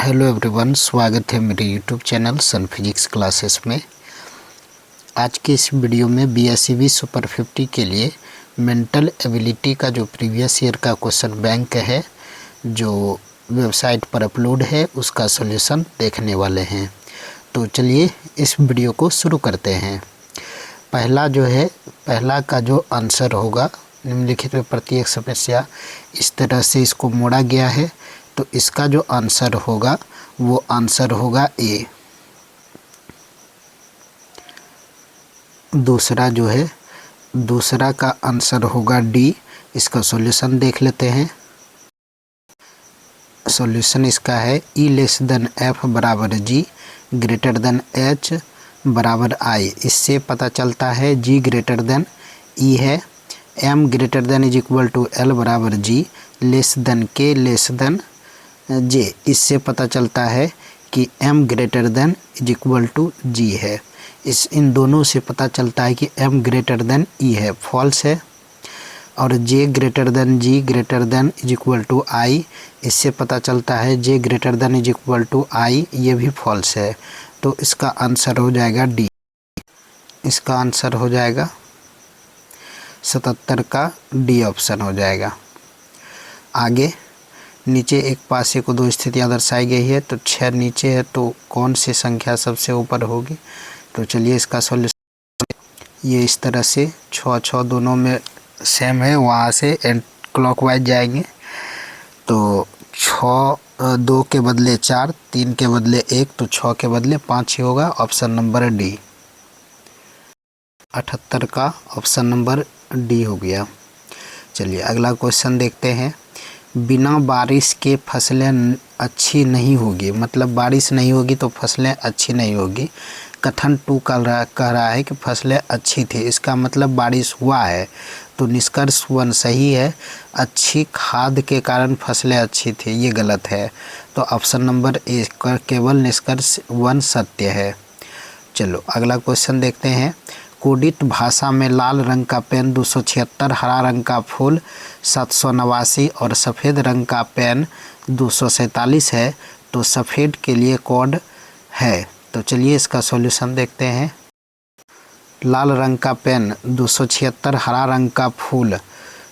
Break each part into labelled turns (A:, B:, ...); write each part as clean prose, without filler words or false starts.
A: Hello everyone, स्वागत है मेरे यूट्यूब चैनल सन फिजिक्स क्लासेस में। आज के इस वीडियो में बीएसईबी सुपर 50 के लिए मेंटल एबिलिटी का जो प्रीवियस ईयर का क्वेश्चन बैंक है जो वेबसाइट पर अपलोड है उसका सॉल्यूशन देखने वाले हैं। तो चलिए इस वीडियो को शुरू करते हैं। पहला का जो आंसर होगा, निम्नलिखित में प्रत्येक समस्या इस तरह से इसको मोड़ा गया है, तो इसका जो आंसर होगा वो आंसर होगा ए। दूसरा का आंसर होगा डी। इसका सॉल्यूशन देख लेते हैं। सॉल्यूशन इसका है ई लेस देन एफ बराबर जी ग्रेटर देन एच बराबर आई। इससे पता चलता है जी ग्रेटर देन ई है, M greater than is equal to L बराबर G, less than K less than J. इससे पता चलता है कि m greater than is equal to G है। इन दोनों से पता चलता है कि m ग्रेटर देन e है, फॉल्स है। और j greater than g greater than is equal to I. इससे पता चलता है j greater than is equal to I, ये भी फॉल्स है। तो इसका आंसर हो जाएगा डी। इसका आंसर हो जाएगा 77 का डी ऑप्शन हो जाएगा। आगे नीचे एक पासे को दो स्थितियां दर्शाई गई है, तो 6 नीचे है, तो कौन सी संख्या सबसे ऊपर होगी? तो चलिए इसका सॉल्यूशन ये इस तरह से 6 दोनों में सेम है, वहाँ से एंड क्लॉकवाइज जाएंगे। तो 6 2 के बदले 4, 3 के बदले 1, तो 6 के बदले 5 ही होगा। ऑप्शन नंबर डी 78 का ऑप्शन नंबर डी हो गया। चलिए अगला क्वेश्चन देखते हैं। बिना बारिश के फसलें अच्छी नहीं होगी, मतलब बारिश नहीं होगी तो फसलें अच्छी नहीं होगी। कथन 2 कह रहा है कि फसलें अच्छी थी, इसका मतलब बारिश हुआ है। तो निष्कर्ष 1 सही है, अच्छी खाद के कारण फसलें अच्छी थी, ये गलत है। तो ऑप्शन नंबर ए केवल निष्कर्ष 1 सत्य है। चलो अगला क्वेश्चन देखते हैं। कोडित भाषा में लाल रंग का पेन 276, हरा रंग का फूल 789 और सफ़ेद रंग का पेन 247 है, तो सफ़ेद के लिए कोड है। तो चलिए इसका सॉल्यूशन देखते हैं। लाल रंग का पेन 276, हरा रंग का फूल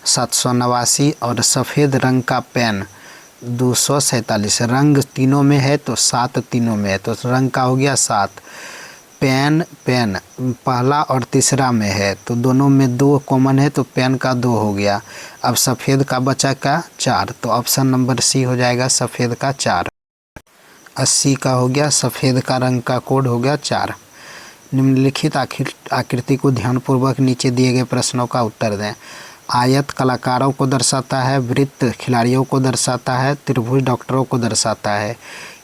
A: 789 और सफ़ेद रंग का पेन 247। रंग तीनों में है तो 7 तीनों में है, तो रंग का हो गया 7। पेन पहला और तीसरा में है, तो दोनों में 2 कॉमन है, तो पेन का 2 हो गया। अब सफ़ेद का बचा का 4, तो ऑप्शन नंबर सी हो जाएगा सफ़ेद का 4। 80 का हो गया, सफ़ेद का रंग का कोड हो गया 4। निम्नलिखित आकृति को ध्यानपूर्वक नीचे दिए गए प्रश्नों का उत्तर दें। आयत कलाकारों को दर्शाता है, वृत्त खिलाड़ियों को दर्शाता है, त्रिभुज डॉक्टरों को दर्शाता है।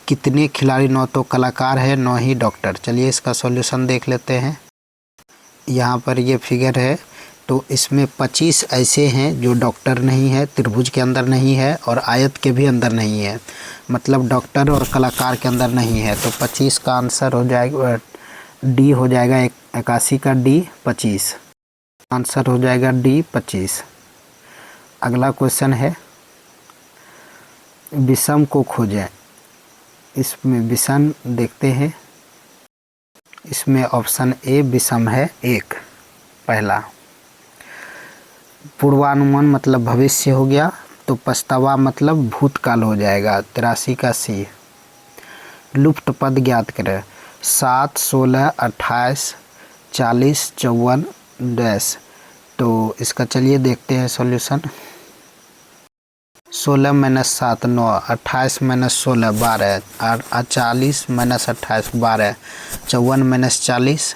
A: कितने खिलाड़ी 9 तो कलाकार है, 9 ही डॉक्टर। चलिए इसका सॉल्यूशन देख लेते हैं। यहाँ पर ये फिगर है, तो इसमें 25 ऐसे हैं जो डॉक्टर नहीं है, त्रिभुज के अंदर नहीं है और आयत के भी अंदर नहीं है, मतलब डॉक्टर और कलाकार के अंदर नहीं है। तो 25 का आंसर हो जाएगा डी हो जाएगा। 81 का डी 25 आंसर हो जाएगा डी 25। अगला क्वेश्चन है विषम को खोजें। इसमें विषम देखते हैं। इसमें ऑप्शन ए विषम है 1 पहला। पूर्वानुमान मतलब भविष्य हो गया, तो पछतावा मतलब भूतकाल हो जाएगा। 83 का सी। लुप्त पद ज्ञात करें। 7, 16, 28, 40, 54 डैश। तो इसका चलिए देखते हैं सॉल्यूशन। 16 - 7 9, 28 - 16 12, 40 - 28 12, 54 - 40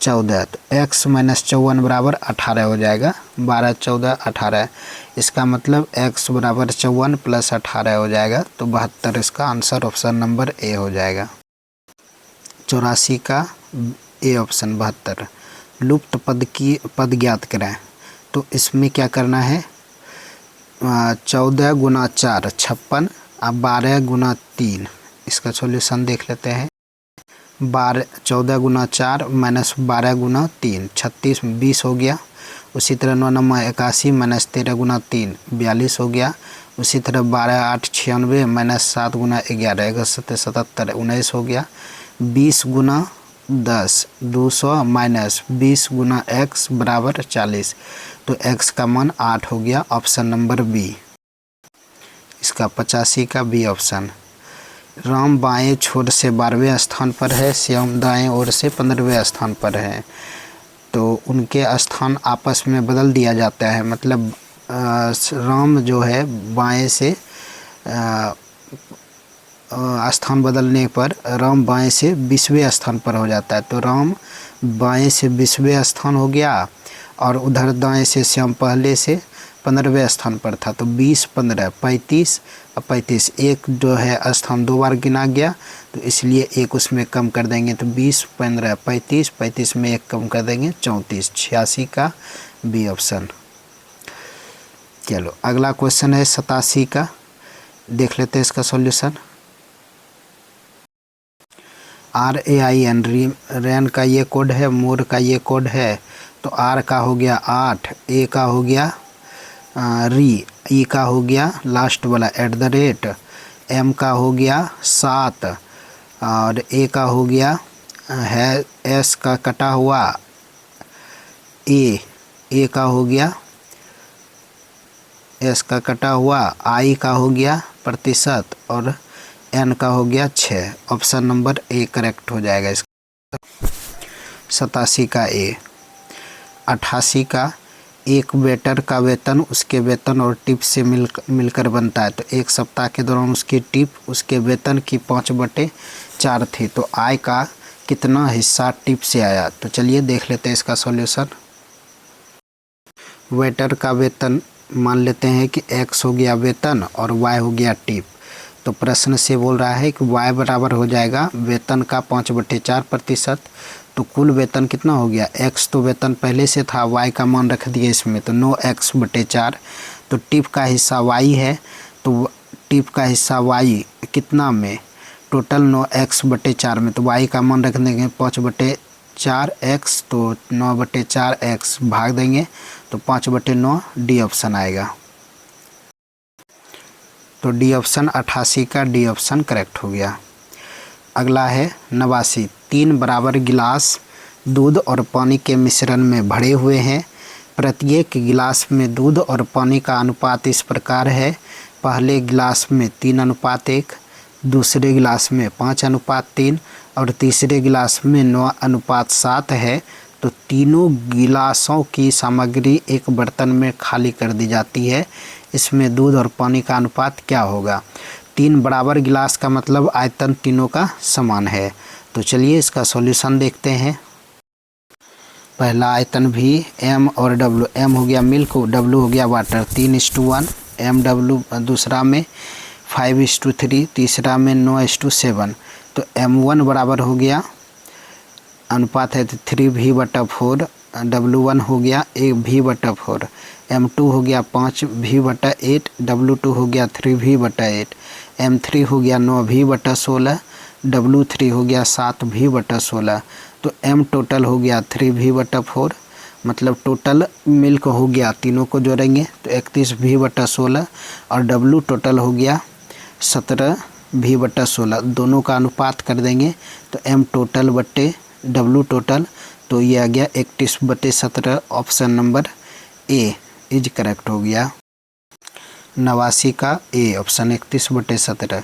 A: 14। तो x - 54 बराबर 18 हो जाएगा। 12 14 18, इसका मतलब x बराबर 54 + 18 हो जाएगा। तो 72 इसका आंसर ऑप्शन नंबर ए हो जाएगा। 84 का ए ऑप्शन 72। लुप्त पद ज्ञात करें। तो इसमें क्या करना है, 14 × 4 56, अब 12 × 3। इसका सॉल्यूशन देख लेते हैं। 14 × 4 - 12 × 3 36 20 हो गया। उसी तरह 9 × 81 - 13 × 3 42 हो गया। उसी तरह 12 8 96 माइनस 7 गुना 11 77 19 हो गया। 20 गुना 10 200 माइनस 20 गुना x बराबर 40, तो x का मान 8 हो गया। ऑप्शन नंबर बी इसका 85 का बी ऑप्शन। राम बाएं छोर से 12वें स्थान पर है, श्याम दाएं ओर से 15वें स्थान पर है, तो उनके स्थान आपस में बदल दिया जाता है। मतलब राम जो है बाएं से स्थान बदलने पर राम बाएं से 20वें स्थान पर हो जाता है, तो राम बाएं से 20वें स्थान हो गया और उधर दाएं से श्याम पहले से 15वें स्थान पर था, तो 20 15 35 और 35 एक जो है स्थान 2 बार गिना गया, तो इसलिए एक उसमें कम कर देंगे, तो 20 15 35 35 में एक कम कर देंगे 34, 86 का बी ऑप्शन। चलो अगला क्वेश्चन है 87 का, देख लेते हैं इसका सॉल्यूशन। RAIN रैन का ये कोड है, मोर का ये कोड है, तो R का हो गया 8, A का हो गया री, ई का हो गया लास्ट वाला @ M का हो गया 7 और A का हो गया है S का कटा हुआ A का हो गया S का कटा हुआ, I का हो गया प्रतिशत और N का हो गया 6। ऑप्शन नंबर ए करेक्ट हो जाएगा इसका। 87 का ए। 88 का एक वेटर का वेतन उसके वेतन और टिप से मिलकर बनता है, तो एक सप्ताह के दौरान उसकी टिप उसके वेतन की 5/4 थी, तो आय का कितना हिस्सा टिप से आया। तो चलिए देख लेते हैं इसका सॉल्यूशन। वेटर का वेतन मान लेते हैं कि x हो गया वेतन और y हो गया टिप, तो प्रश्न से बोल रहा है कि y बराबर हो जाएगा वेतन का 5/4%, तो कुल वेतन कितना हो गया, x तो वेतन पहले से था, y का मान रख दिए इसमें, तो 9x/4, तो टिप का हिस्सा y है, तो टिप का हिस्सा y कितना में, टोटल 9x/4 में, तो y का मान रख देंगे 5/4x, तो 9/4x भाग देंगे तो 5/9, डी ऑप्शन आएगा। तो डी ऑप्शन 88 का डी ऑप्शन करेक्ट हो गया। अगला है 89। 3 बराबर गिलास दूध और पानी के मिश्रण में भरे हुए हैं, प्रत्येक गिलास में दूध और पानी का अनुपात इस प्रकार है, पहले गिलास में 3:1, दूसरे गिलास में 5:3 और तीसरे गिलास में 9:7 है, तो तीनों गिलासों की सामग्री एक बर्तन में खाली कर दी जाती है, इसमें दूध और पानी का अनुपात क्या होगा। 3 बराबर गिलास का मतलब आयतन तीनों का समान है, तो चलिए इसका सॉल्यूशन देखते हैं। पहला आयतन भी M और W, M हो गया मिल्क, W हो गया वाटर, 3:1 MW, दूसरा में 5:3, तीसरा में 9:7, तो M1 बराबर हो गया अनुपात है 3V/4, W1 हो गया 1V/4, M2 हो गया 5V/8, W2 हो गया 3V/8, M3 हो गया 9V/16, W3 हो गया 7V/16, तो M टोटल हो गया 3V/4, मतलब टोटल मिल्क हो गया, तीनों को जोड़ेंगे तो 31V/16 और W टोटल हो गया 17V/16, दोनों का अनुपात कर देंगे तो M टोटल बट्टे W टोटल, तो ये आ गया 31/17। Option number A is correct हो गया। 89 का ए ऑप्शन 31/17।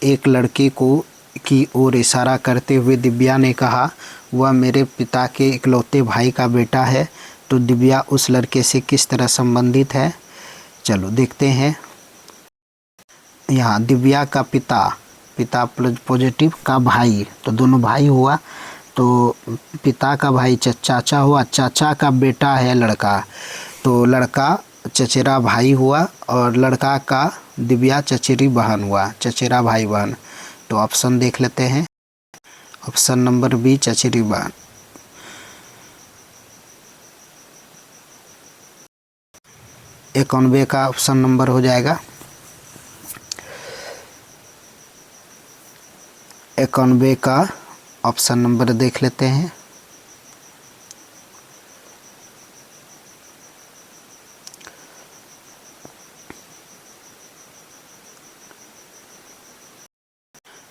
A: एक लड़के को की ओर इशारा करते हुए दिव्या ने कहा, वह मेरे पिता के इकलौते भाई का बेटा है, तो दिव्या उस लड़के से किस तरह संबंधित है। चलो देखते हैं। यहाँ दिव्या का पिता पॉजिटिव का भाई, तो दोनों भाई हुआ, तो पिता का भाई चाचा हुआ, चाचा का बेटा है लड़का, तो लड़का चचेरा भाई हुआ और लड़का का दिव्या चचेरी बहन हुआ, चचेरा भाई बहन। तो ऑप्शन देख लेते हैं। ऑप्शन नंबर बी चचेरी बहन। 91 का ऑप्शन नंबर हो जाएगा। 91 का ऑप्शन नंबर देख लेते हैं।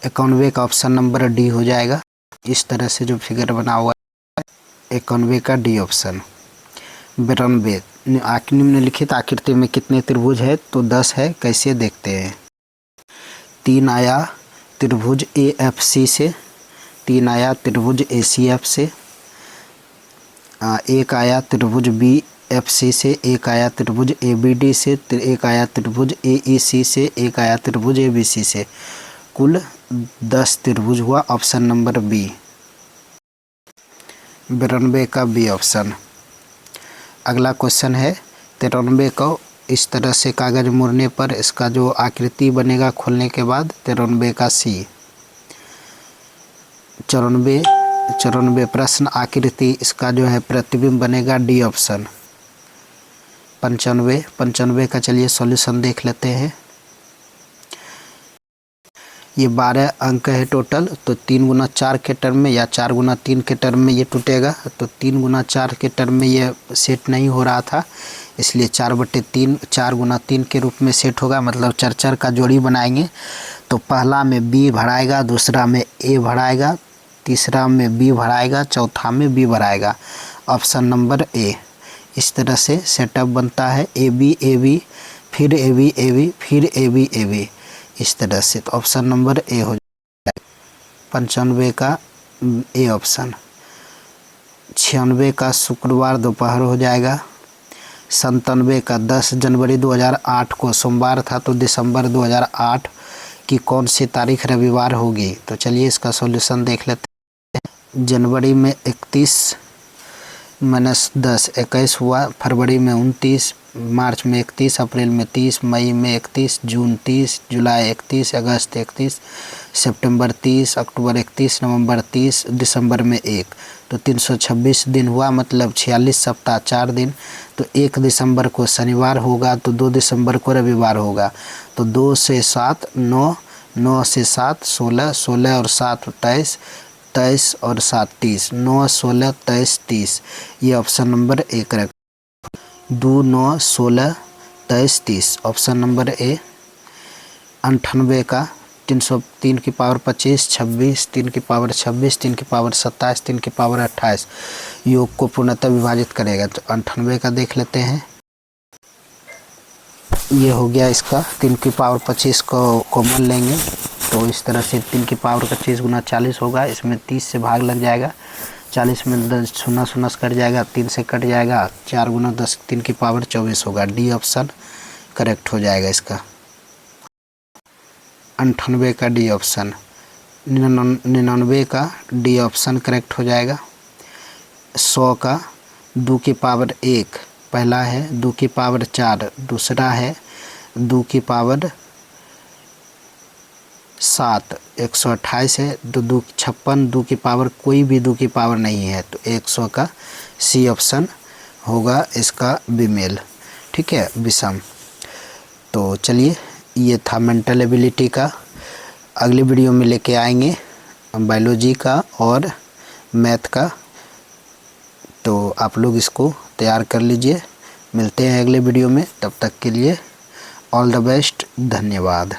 A: 91 का ऑप्शन नंबर डी हो जाएगा। इस तरह से जो फिगर बना हुआ है 91 का डी ऑप्शन। 92 निम्नलिखित आकृति में कितने त्रिभुज है? तो 10 है। कैसे देखते हैं? 3 आया त्रिभुज AFC से, 3 आया त्रिभुज ACF से, 1 आया त्रिभुज BFC से, 1 आया त्रिभुज ABD से, 1 आया त्रिभुज AEC से, 1 आया त्रिभुज ABC से। कुल 10 त्रिभुज हुआ। Option number B. 92 का बी ऑप्शन। अगला क्वेश्चन है 93 को। इस तरह से कागज मोड़ने पर इसका जो आकृति बनेगा खोलने के बाद 93 का सी। 94 प्रश्न आकृति, इसका जो है प्रतिबिंब बनेगा डी ऑप्शन। 95 का चलिए सॉल्यूशन देख लेते हैं। ये 12 अंक है टोटल, तो 3 गुना 4 के टर्म में या 4 गुना 3 के टर्म में ये टूटेगा। तो 3 गुना 4 के टर्म में ये सेट नहीं हो रहा था, इसलिए 4/3 4 गुना 3 के रूप में सेट होगा। मतलब चर का जोड़ी बनाएंगे तो पहला में बी भराएगा, दूसरा में ए भराएगा, तीसरा में बी भराएगा, चौथा में बी भराएगा। Option number A. इस तरह से सेटअप बनता है। AB फिर AB फिर AB इस तरह से। तो ऑप्शन नंबर ए हो जाएगा। 95 का ए ऑप्शन। 96 का शुक्रवार दोपहर हो जाएगा। 97 का 10 जनवरी 2008 को सोमवार था, तो दिसंबर 2008 की कौन सी तारीख रविवार होगी? तो चलिए इसका सॉल्यूशन देख लेते हैं। जनवरी में 31 माइनस 10 21 हुआ, फरवरी में 29, मार्च में 31, अप्रैल में 30, मई में 31, जून 30, जुलाई 31, अगस्त 31, सितंबर 30, अक्टूबर 31, नवंबर 30, दिसंबर में 1। तो 326 दिन हुआ, मतलब 46 सप्ताह 4 दिन। तो 1 दिसंबर को शनिवार होगा, तो 2 दिसंबर को रविवार होगा। तो 2 से 7 9, 9 से 7 16, 16 और 7 23, 23 और 7 30, 9 16 23 30। ये option number A correct. 2 9 16 23 30 option number ए। 98 का 303 की पावर 25, 26, 3 की पावर 26, 3 की पावर 27, 3 की पावर 28 योग को पूर्णतः विभाजित करेगा। तो 98 का देख लेते हैं। ये हो गया इसका 3 की पावर 25 को कॉमन लेंगे, तो इस तरह से 3 की पावर 25 गुना 40 होगा। इसमें 30 से भाग लग जाएगा, 40 में 10 शून्य शून्य कट जाएगा, 3 से कट जाएगा, 4 गुना 10 3 की पावर 24 होगा। डी ऑप्शन करेक्ट हो जाएगा इसका। 98 का डी ऑप्शन। 99 का डी ऑप्शन करेक्ट हो जाएगा। 100 का 2 की पावर 1 पहला है, 2 की पावर 4 दूसरा है, 2 की पावर 7 128 है, 2 56, 2 की पावर कोई भी 2 की पावर नहीं है, तो 100 का सी ऑप्शन होगा इसका विमेल। ठीक है, विषम। तो चलिए ये था मेंटल एबिलिटी का। अगली वीडियो में लेके आएंगे बायोलॉजी का और मैथ का, तो आप लोग इसको तैयार कर लीजिए। मिलते हैं अगले वीडियो में, तब तक के लिए ऑल द बेस्ट, धन्यवाद।